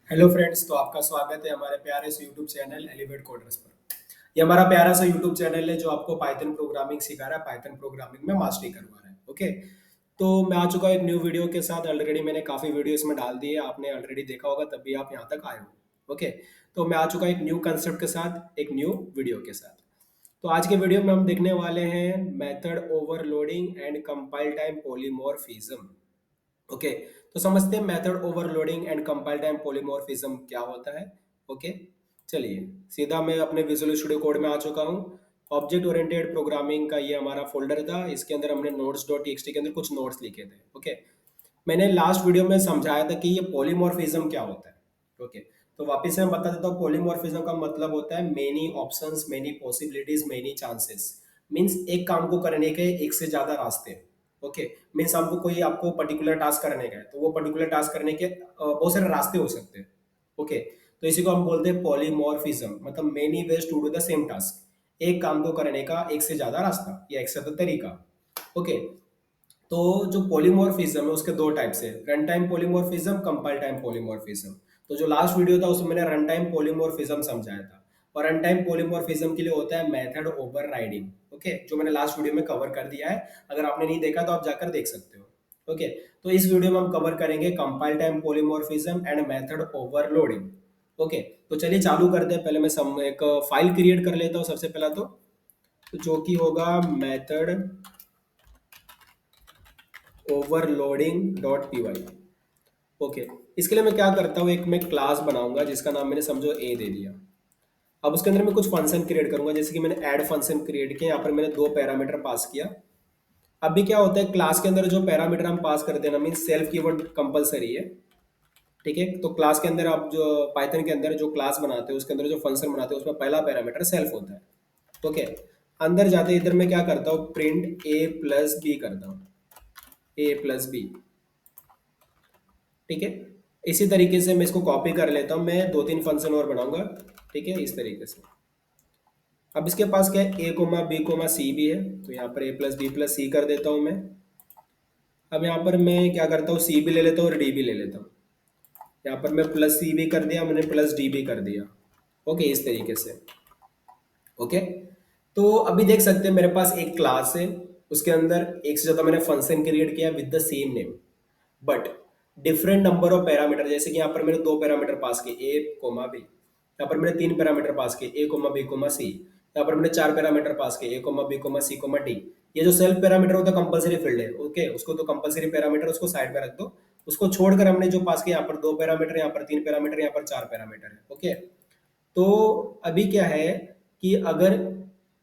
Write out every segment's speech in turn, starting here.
Hello friends, तो आपका स्वागत है हमारे प्यारे से यूट्यूब चैनल एलिवेट कोडर्स पर। ये हमारा प्यारा सा यूट्यूब चैनल है जो आपको पाइथन प्रोग्रामिंग सिखा रहा है, पाइथन प्रोग्रामिंग में मास्टरी करवा रहा है। ओके, तो मैं आ चुका हूँ एक न्यू वीडियो के साथ। ऑलरेडी मैंने काफ़ी वीडियो इसमें डाल दी है, आपने ऑलरेडी देखा होगा तभी आप यहाँ तक आए हो। ओके, तो मैं आ चुका एक न्यू कंसेप्ट के साथ, एक न्यू वीडियो के साथ। तो आज के वीडियो में हम देखने वाले हैं method overloading and compile time polymorphism. Okay, तो समझते हैं method overloading and compile time polymorphism क्या होता है। ओके, चलिए सीधा मैं अपने विजुअल स्टूडियो कोड में आ चुका हूँ। ऑब्जेक्ट ओरिएंटेड प्रोग्रामिंग का ये हमारा फोल्डर था, इसके अंदर हमने नोट्स डॉट टीएक्सटी के अंदर कुछ नोट्स लिखे थे। ओके, मैंने लास्ट वीडियो में समझाया था कि ये पॉलीमॉर्फिज्म क्या होता है। ओके, तो वापस से मैं बता देता हूँ। पॉलीमॉर्फिज्म का मतलब होता है many options, many possibilities, many chances. Means एक काम को करने के एक से ज्यादा रास्ते। ओके, मीन्स हमको कोई आपको पर्टिकुलर टास्क करने का है तो वो पर्टिकुलर टास्क करने के बहुत सारे रास्ते हो सकते हैं। ओके, तो इसी को हम बोलते हैं पॉलीमॉर्फिज्म, मतलब many ways to do the same task. एक काम को करने का एक से ज्यादा रास्ता या एक से ज्यादा तरीका। ओके, तो जो पॉलीमॉर्फिज्म है उसके दो टाइप्स है, run time polymorphism, compile time polymorphism. तो जो लास्ट वीडियो था उसमें मैंने रन टाइम पॉलीमॉर्फिज्म समझाया था। और रन टाइम पॉलीमॉर्फिज्म के लिए होता है मेथड ओवरराइडिंग। ओके, जो मैंने लास्ट वीडियो में कवर कर दिया है। अगर आपने नहीं देखा तो आप जाकर देख सकते हो। ओके, तो इस वीडियो में हम कवर करेंगे compile time polymorphism and method overloading. Okay, तो चलिए चालू करते हैं। पहले मैं एक फाइल क्रिएट कर लेता हूँ सबसे पहला तो जो कि होगा method overloading dot P Y. Okay, इसके लिए मैं क्या करता हूँ, एक मैं क्लास बनाऊंगा जिसका नाम मैंने समझो ए दे दिया। अब उसके अंदर मैं कुछ फंक्शन क्रिएट करूंगा, जैसे कि मैंने ऐड फंक्शन क्रिएट किया, यहाँ पर मैंने दो पैरामीटर पास किया। अभी क्या होता है, क्लास के अंदर जो पैरामीटर हम पास करते हैं ना, मीन सेल्फ कीवर्ड कंपलसरी है। ठीक है, तो क्लास के अंदर आप जो पाइथन के अंदर जो क्लास बनाते हो उसके अंदर जो फंक्शन बनाते हो उसमें पहला पैरामीटर सेल्फ होता है। ओके, अंदर जाते इधर मैं क्या करता हूँ, प्रिंट ए प्लस बी करता हूँ, ए प्लस बी। ठीक है, इसी तरीके से मैं इसको कॉपी कर लेता हूँ, मैं दो तीन फंक्शन और बनाऊंगा। ठीक है, इस तरीके से। अब इसके पास क्या है, ए कोमा बी कोमा सी भी है, तो यहाँ पर ए प्लस बी प्लस सी कर देता हूँ मैं। अब यहाँ पर मैं क्या करता हूँ, सी भी ले लेता हूँ और डी भी ले लेता हूँ। यहाँ पर मैं प्लस सी भी कर दिया, मैंने प्लस डी भी कर दिया। ओके, इस तरीके से। ओके, तो अभी देख सकते हैं मेरे पास एक क्लास है, उसके अंदर एक से ज्यादा मैंने फंक्शन क्रिएट किया with the same name, but different number of parameter. जैसे कि यहाँ पर मैंने दो पैरामीटर पास किए, ए कोमा बी। यहाँ पर मैंने तीन पैरामीटर पास किए, A comma B comma C. यहाँ पर मैंने चार पैरामीटर पास किए, A comma B comma C comma D. ये जो सेल्फ पैरामीटर होता है कंपलसरी फील्ड है। ओके, उसको तो कंपलसरी पैरामीटर उसको साइड पे रख दो। उसको छोड़कर हमने जो पास किया, यहाँ पर दो पैरामीटर, यहाँ पर तीन पैरामीटर, यहाँ पर चार पैरामीटर है। ओके, तो अभी क्या है कि अगर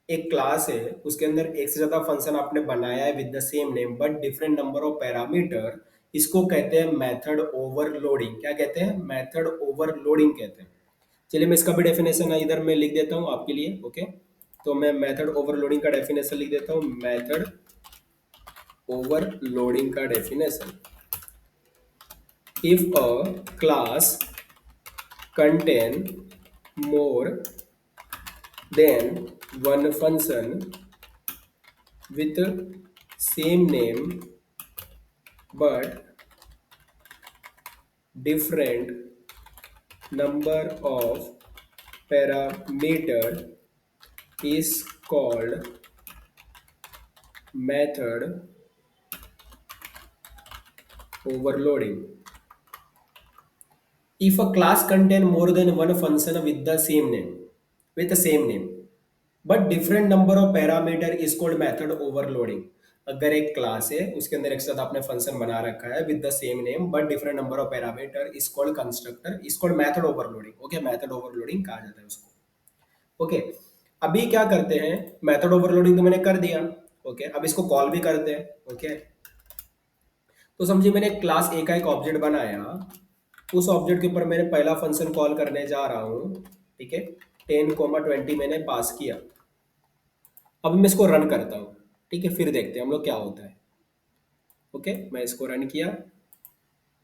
एक क्लास है उसके अंदर एक से ज्यादा फंक्शन आपने बनाया है with the same name but different number of parameter, इसको कहते हैं मेथड ओवरलोडिंग। क्या कहते हैं, मेथड ओवरलोडिंग कहते हैं। चलिए मैं इसका भी डेफिनेशन इधर में लिख देता हूँ आपके लिए। ओके, तो मैं मेथड ओवरलोडिंग का डेफिनेशन लिख देता हूँ। मेथड ओवरलोडिंग का definition, if a class contain more than one function with same name but different number of parameter is called method overloading. If a class contain more than one function with the same name but different number of parameter is called method overloading. अगर एक class है उसके अंदर एक साथ आपने function बना रखा है with the same name but different number of parameter is called constructor, is called method overloading. Okay, method overloading कहा जाता है उसको। ओके, अभी क्या करते हैं, मेथड ओवरलोडिंग तो मैंने कर दिया। ओके, अब इसको कॉल भी करते हैं। ओके, तो समझिए मैंने क्लास ए का एक ऑब्जेक्ट बनाया, उस ऑब्जेक्ट के ऊपर मैंने पहला फंक्शन कॉल करने जा रहा हूँ। ठीक है, 10, 20 मैंने पास किया। अब मैं इसको रन करता हूँ। ठीक है, फिर देखते हैं हम लोग क्या होता है। ओके, मैं इसको रन किया,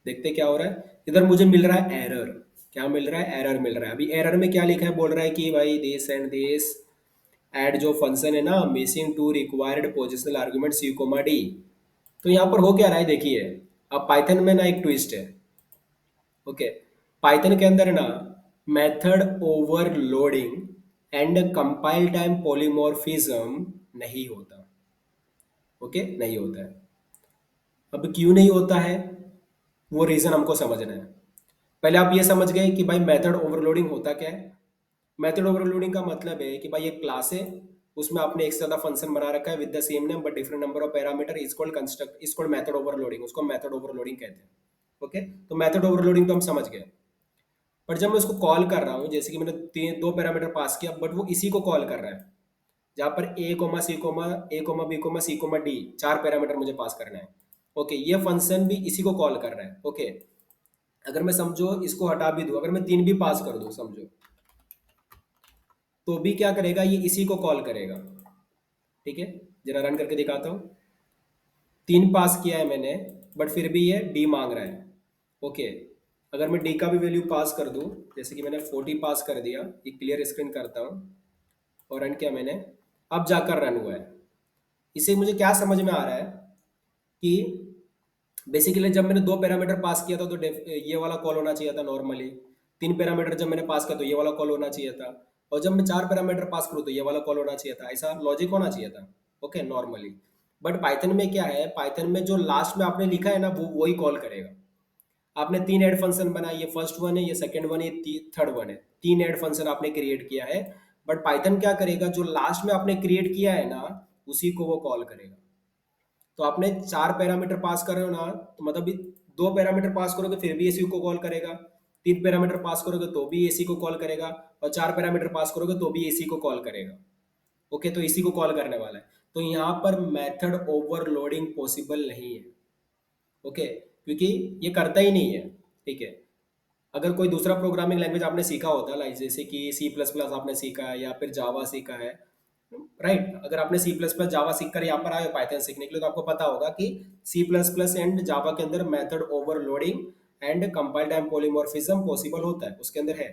देखते हैं क्या हो रहा है। इधर मुझे मिल रहा है एरर। क्या मिल रहा है, एरर मिल रहा है। अभी एरर में क्या लिखा है, बोल रहा है कि भाई दिस एंड दिस ऐड जो फंक्शन है ना, missing two required positional argument C comma D. तो यहाँ पर हो क्या रहा है देखिए, अब पाइथन में ना एक ट्विस्ट है। ओके, पाइथन के अंदर ना method overloading and compile time polymorphism नहीं होता। ओके, नहीं होता है। अब क्यों नहीं होता है, वो रीजन हमको समझना है। पहले आप ये समझ गए कि भाई मेथड ओवरलोडिंग होता क्या है। मेथड ओवरलोडिंग का मतलब है कि भाई एक क्लास है, उसमें आपने एक से ज्यादा फंक्शन बना रखा है with the same name but different number of parameter, is called construct, is called method overloading, उसको मेथड ओवरलोडिंग कहते हैं। ओके, तो मेथड ओवरलोडिंग तो हम समझ गए। पर जब मैं उसको कॉल कर रहा हूँ, जैसे कि मैंने दो पैरामीटर पास किया बट वो इसी को कॉल कर रहा है, जहाँ पर A comma C comma A comma B comma C comma D, चार पैरामीटर मुझे पास करना है। ओके, ये फंक्शन भी इसी को कॉल कर रहा है। ओके, अगर मैं समझो इसको हटा भी दूं, अगर मैं तीन भी पास कर दूं समझो, तो भी क्या करेगा, ये इसी को कॉल करेगा। ठीक है, जरा रन करके दिखाता हूँ। तीन पास किया है मैंने, बट फिर भी ये डी मांग रहा है। ओके, अगर मैं डी का भी वैल्यू पास कर दूं, जैसे कि मैंने 40 पास कर दिया, ये क्लियर स्क्रीन करता हूँ और रन किया मैंने, अब जाकर रन हुआ है। इससे मुझे क्या समझ में आ रहा है कि बेसिकली जब मैंने दो पैरामीटर पास किया था तो ये वाला कॉल होना चाहिए था नॉर्मली। तीन पैरामीटर जब मैंने पास किया तो ये वाला कॉल होना चाहिए था। और जब मैं चार पैरामीटर पास करूँ तो ये वाला कॉल होना चाहिए था। ऐसा लॉजिक होना चाहिए था। Okay, normally. बट पाइथन में क्या है, पाइथन में जो लास्ट में आपने लिखा है ना, वो वही कॉल करेगा। आपने तीन ऐड फंक्शन बनाए, ये फर्स्ट वन है, ये सेकंड वन है, ये थर्ड वन है। तीन ऐड फंक्शन आपने क्रिएट किया है, बट पाइथन क्या करेगा, जो लास्ट में आपने क्रिएट किया है ना, उसी को वो कॉल करेगा। तो आपने चार पैरामीटर पास कर रहे हो ना, तो मतलब दो पैरामीटर पास करोगे फिर भी एसी को कॉल करेगा, तीन पैरामीटर पास करोगे तो भी एसी को कॉल करेगा, और चार पैरामीटर पास करोगे तो भी एसी को कॉल करेगा। ओके, तो इसी को कॉल करने वाला है। तो यहाँ पर मेथड ओवरलोडिंग पॉसिबल नहीं है। ओके, क्योंकि ये करता ही नहीं है। ठीक है, अगर कोई दूसरा प्रोग्रामिंग लैंग्वेज आपने सीखा होता, लाइक जैसे कि सी प्लस प्लस आपने सीखा है या फिर जावा सीखा है, राइट, अगर आपने सी प्लस प्लस जावा सीख कर यहाँ पर आए हो पाइथन सीखने के लिए, तो आपको पता होगा कि सी प्लस प्लस एंड जावा के अंदर method overloading and compile time polymorphism possible होता है, उसके अंदर है।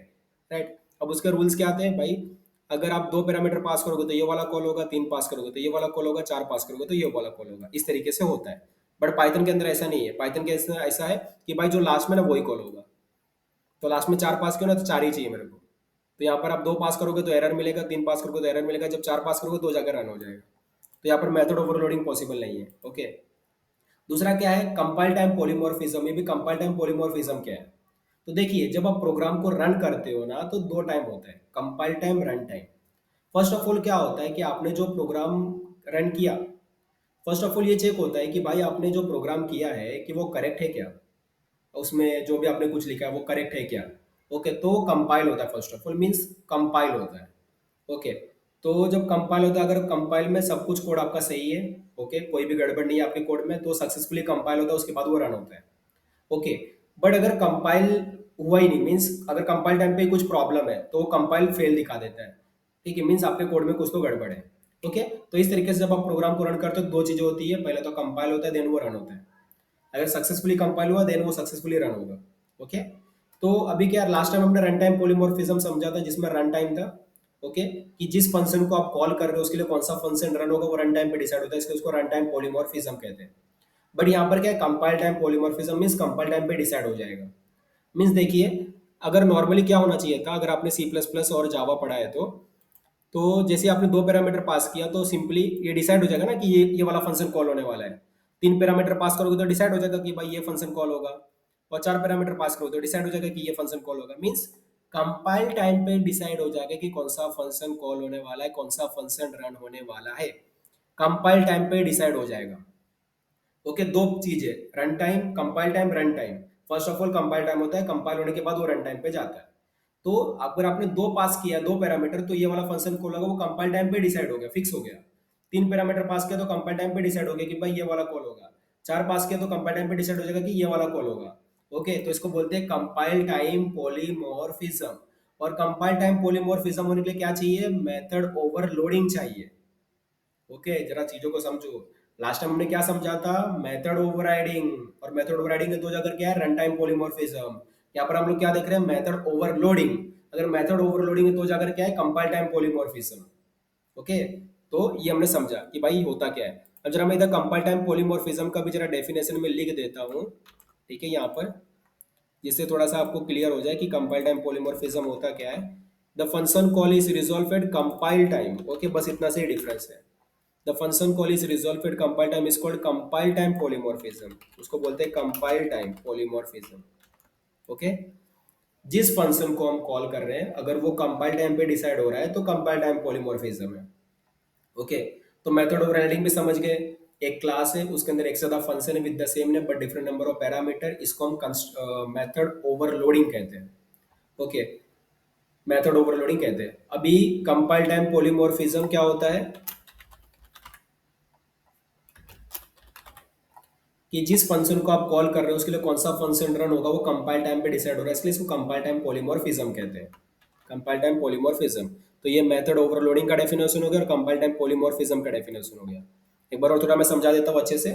राइट, अब उसके रूल्स क्या आते हैं भाई, अगर आप दो पैरामीटर पास करोगे तो ये वाला कॉल होगा, तीन पास करोगे तो ये वाला कॉल होगा, चार पास करोगे तो ये वाला कॉल होगा, इस तरीके से होता है। बट पाइथन के अंदर ऐसा नहीं है। पाइथन के अंदर ऐसा है कि भाई जो लास्ट में ना वही कॉल होगा। तो लास्ट में चार पास किया ना, तो चार ही चाहिए मेरे को। तो यहाँ पर आप दो पास करोगे तो एरर मिलेगा, तीन पास करोगे तो एरर मिलेगा, जब चार पास करोगे तो जाकर रन हो जाएगा। तो यहाँ पर मेथड ओवरलोडिंग पॉसिबल नहीं है। ओके, दूसरा क्या है, कंपाइल टाइम पॉलीमॉर्फिज्म। ये भी कंपाइल टाइम पॉलीमॉर्फिज्म क्या है, तो देखिए जब आप प्रोग्राम को रन करते हो ना, तो दो टाइम होता है, compile time, run time. First of all क्या होता है कि आपने जो प्रोग्राम रन किया, फर्स्ट ऑफ ऑल ये चेक होता है कि भाई आपने जो प्रोग्राम किया है कि वो करेक्ट है क्या, उसमें जो भी आपने कुछ लिखा है वो करेक्ट है क्या। ओके, तो कंपाइल होता है, first of all means compile होता है। ओके, तो जब कंपाइल होता है, अगर कंपाइल में सब कुछ कोड आपका सही है, ओके, कोई भी गड़बड़ नहीं है आपके कोड में, तो सक्सेसफुली कंपाइल होता है, उसके बाद वो रन होता है। ओके, बट अगर कंपाइल हुआ ही नहीं, मीन्स अगर कंपाइल टाइम पे कुछ प्रॉब्लम है, तो वो कंपाइल फेल दिखा देता है। ठीक है, मीन्स आपके कोड में कुछ तो गड़बड़ है। ओके, तो इस तरीके से जब आप प्रोग्राम को रन करते हो, दो चीजें होती है, पहले तो कंपाइल होता है, देन वो रन होता है। अगर सक्सेसफुली कंपाइल हुआ, देन वो सक्सेसफुली रन होगा। ओके, तो अभी क्या, लास्ट टाइम हमने रन टाइम पॉलीमॉर्फिज्म समझा था, जिसमें रन टाइम था। ओके, कि जिस फंक्शन को आप कॉल कर रहे हो उसके लिए कौन सा फंक्शन रन होगा वो रन टाइम पे डिसाइड होता है, इसलिए उसको रन टाइम पॉलीमॉर्फिज्म कहते हैं। बट यहाँ पर क्या है, compile time polymorphism means compile time पे डिसाइड हो जाएगा। मीन्स देखिए, अगर नॉर्मली क्या होना चाहिए था, अगर आपने सी प्लस प्लस और जावा पढ़ा है तो जैसे आपने दो पैरामीटर पास किया तो सिंपली ये डिसाइड हो जाएगा ना कि ये वाला फंक्शन कॉल होने वाला है। तीन पैरामीटर पास करोगे तो डिसाइड हो जाएगा कि भाई ये फंक्शन कॉल होगा, और चार पैरामीटर पास करोगे तो डिसाइड हो जाएगा कि ये फंक्शन कॉल होगा। मीन्स कंपाइल टाइम पे डिसाइड हो जाएगा कि कौन सा फंक्शन कॉल होने वाला है, कौन सा फंक्शन रन होने वाला है, कंपाइल टाइम पे डिसाइड हो जाएगा। ओके, दो चीजें, run time, compile time, run time. First of all compile time होता है, कंपाइल होने के बाद वो रन टाइम पे जाता है। तो अगर आपने दो पास किया, दो पैरामीटर, तो ये वाला फंक्शन कॉल होगा, वो कंपाइल टाइम पे डिसाइड हो गया, फिक्स हो गया। तीन पैरामीटर पास किया तो कंपाइल टाइम पे डिसाइड हो गया कि भाई ये वाला कॉल होगा। चार पास किया तो कंपाइल टाइम पे डिसाइड हो जाएगा कि ये वाला कॉल होगा। ओके, तो इसको बोलते हैं कंपाइल टाइम पॉलीमॉर्फिज्म। और कंपाइल टाइम पॉलीमॉर्फिज्म होने के लिए क्या चाहिए, मेथड ओवरलोडिंग चाहिए। ओके, जरा चीजों को समझो। लास्ट टाइम हमने क्या समझा था, मेथड ओवरराइडिंग, और मेथड ओवरराइडिंग के दो जगह क्या है, रन टाइम पॉलीमॉर्फिज्म। यहाँ पर हम लोग क्या देख रहे हैं, मेथड ओवरलोडिंग। अगर मेथड ओवरलोडिंग है तो जाकर क्या है, कंपाइल टाइम पॉलीमॉर्फिज्म। ओके, तो ये हमने समझा कि भाई होता क्या है। अब जरा मैं इधर कंपाइल टाइम पॉलीमॉर्फिज्म का भी जरा डेफिनेशन में लिख देता हूँ। ठीक है, यहाँ पर जिससे थोड़ा सा आपको क्लियर हो जाए कि कंपाइल टाइम पॉलीमॉर्फिज्म होता क्या है। The function call is resolve eight compile time. Okay, बस इतना से ही डिफरेंस है। The function call is resolve eight compile time is called compile time polymorphism. उसको बोलते हैं कंपाइल टाइम पॉलीमॉर्फिज्म। ओके, जिस फंक्शन को हम कॉल कर रहे हैं अगर वो कंपाइल टाइम पे डिसाइड हो रहा है तो कंपाइल टाइम पॉलीमॉर्फिज्म है। ओके, तो मेथड ऑफ रैंडलिंग भी समझ गए। एक क्लास है, उसके अंदर एक से ज्यादा फंक्शन है with the same name but different number of parameter, इसको हम मेथड ओवरलोडिंग कहते हैं। ओके, मेथड ओवरलोडिंग कहते हैं। अभी कंपाइल टाइम पॉलीमॉर्फिज्म क्या होता है कि जिस फंक्शन को आप कॉल कर रहे हो उसके लिए कौन सा फंक्शन रन होगा वो कंपाइल टाइम पे डिसाइड हो रहा है, इसलिए इसको कंपाइल टाइम पॉलीमॉर्फिज्म कहते हैं। Compile time polymorphism. तो ये मेथड ओवरलोडिंग का डेफिनेशन हो गया और कंपाइल टाइम पॉलीमॉर्फिज्म का डेफिनेशन हो गया। एक बार और थोड़ा मैं समझा देता हूँ अच्छे से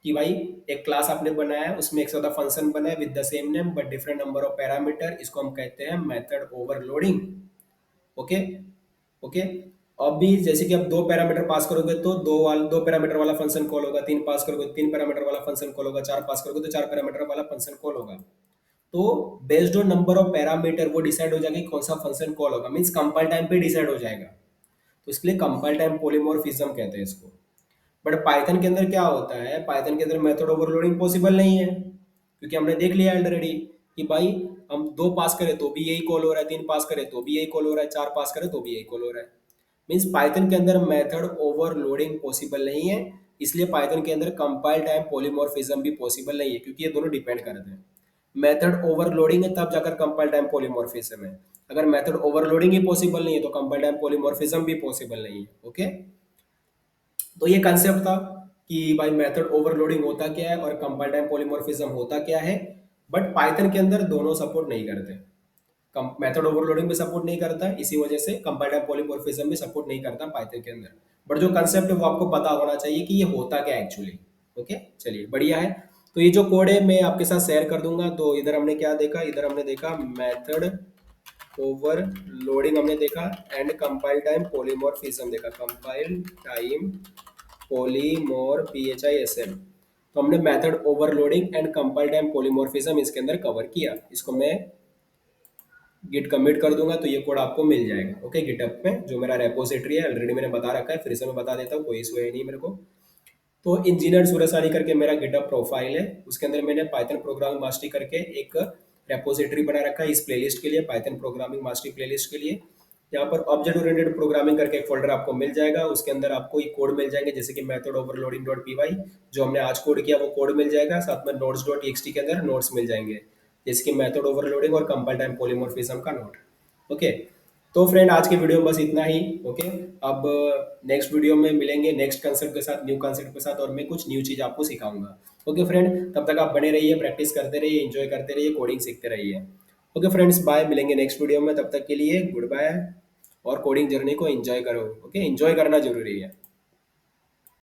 कि भाई एक क्लास आपने बनाया है, उसमें एक से ज्यादा फंक्शन बना है with the same name but different number of parameter, इसको हम कहते हैं मेथड ओवरलोडिंग। ओके। ओके, अब भी जैसे कि आप दो पैरामीटर पास करोगे तो दो पैरामीटर वाला फंक्शन कॉल होगा, तीन पास करोगे तो तीन पैरामीटर वाला फंक्शन कॉल होगा, चार पास करोगे तो चार पैरामीटर वाला फंक्शन कॉल होगा। तो based on number of parameter वो डिसाइड हो जाएगा कि कौन सा फंक्शन कॉल होगा, मींस कंपाइल टाइम पे डिसाइड हो जाएगा। तो इसके लिए कंपाइल टाइम पॉलीमॉर्फिज्म कहते हैं इसको। बट पाइथन के अंदर क्या होता है, पाइथन के अंदर मेथड ओवरलोडिंग पॉसिबल नहीं है, क्योंकि हमने देख लिया ऑलरेडी कि भाई हम दो पास करें तो भी यही कॉल हो रहा है, तीन पास करें तो भी यही कॉल हो रहा है, चार पास करें तो भी यही कॉल हो रहा है। मीन्स पाइथन के अंदर मेथड ओवरलोडिंग पॉसिबल नहीं है, इसलिए पाइथन के अंदर कंपाइल टाइम पॉलीमॉर्फिज्म भी पॉसिबल नहीं है, क्योंकि ये दोनों डिपेंड करते हैं। मेथड ओवरलोडिंग है तब जाकर कंपाइल टाइम पॉलीमॉर्फिज्म है। अगर मेथड ओवरलोडिंग ही पॉसिबल नहीं है तो कंपाइल टाइम पॉलीमॉर्फिज्म भी पॉसिबल नहीं है। ओके, तो ये कंसेप्ट था कि भाई मेथड ओवरलोडिंग होता क्या है और कंपाइल टाइम पॉलीमॉर्फिज्म होता क्या है। बट पाइथन के अंदर दोनों सपोर्ट नहीं करते, मेथड ओवरलोडिंग भी सपोर्ट नहीं करता, इसी वजह से कंपाइल टाइम पॉलीमॉर्फिज्म भी सपोर्ट नहीं करता पाइथन के अंदर। बट जो कंसेप्ट है वो आपको पता होना चाहिए कि ये होता क्या एक्चुअली। ओके, चलिए बढ़िया है। तो ये जो कोड है मैं आपके साथ शेयर कर दूंगा। तो इधर हमने क्या देखा, इधर हमने देखा मेथड ओवरलोडिंग हमने देखा एंड कंपाइल टाइम पॉलीमॉर्फिज्म देखा, कंपाइल टाइम पॉलीमॉर PHISM। तो हमने method overloading and compile time polymorphism इसके अंदर कवर किया। इसको मैं गिट कमिट कर दूंगा तो ये कोड आपको मिल जाएगा। ओके, गिटअप में जो मेरा रेपोजिटरी है ऑलरेडी मैंने बता रखा है, फिर से मैं बता देता हूँ, कोई इशू है नहीं मेरे को। तो इंजीनियर सूरजसानी करके मेरा गिटअप प्रोफाइल है, उसके अंदर मैंने पाइथन प्रोग्रामिंग मास्टरी करके एक रेपोजिटरी बना रखा है इस प्लेलिस्ट के लिए, पाइथन प्रोग्रामिंग मास्टरी प्लेलिस्ट के लिए। यहाँ पर ऑब्जेक्ट ओरिएंटेड प्रोग्रामिंग करके एक फोल्डर आपको मिल जाएगा, उसके अंदर आपको ये कोड मिल जाएंगे जैसे कि method overloading dot P Y, जो हमने आज कोड किया वो कोड मिल जाएगा, साथ में नोट्स डॉट टी के अंदर नोट्स मिल जाएंगे जैसे कि मेथड ओवरलोडिंग और कंपाइल टाइम पॉलीमॉर्फिज्म का नोट। ओके, तो फ्रेंड आज के वीडियो में बस इतना ही। ओके, अब नेक्स्ट वीडियो में मिलेंगे नेक्स्ट कंसेप्ट के साथ, न्यू कंसेप्ट के साथ, और मैं कुछ न्यू चीज़ आपको सिखाऊंगा। ओके फ्रेंड, तब तक आप बने रहिए, प्रैक्टिस करते रहिए, एंजॉय करते रहिए, कोडिंग सीखते रहिए। ओके फ्रेंड्स, बाय, मिलेंगे नेक्स्ट वीडियो में, तब तक के लिए गुड बाय। और कोडिंग जर्नी को एंजॉय करो। ओके, एंजॉय करना जरूरी है।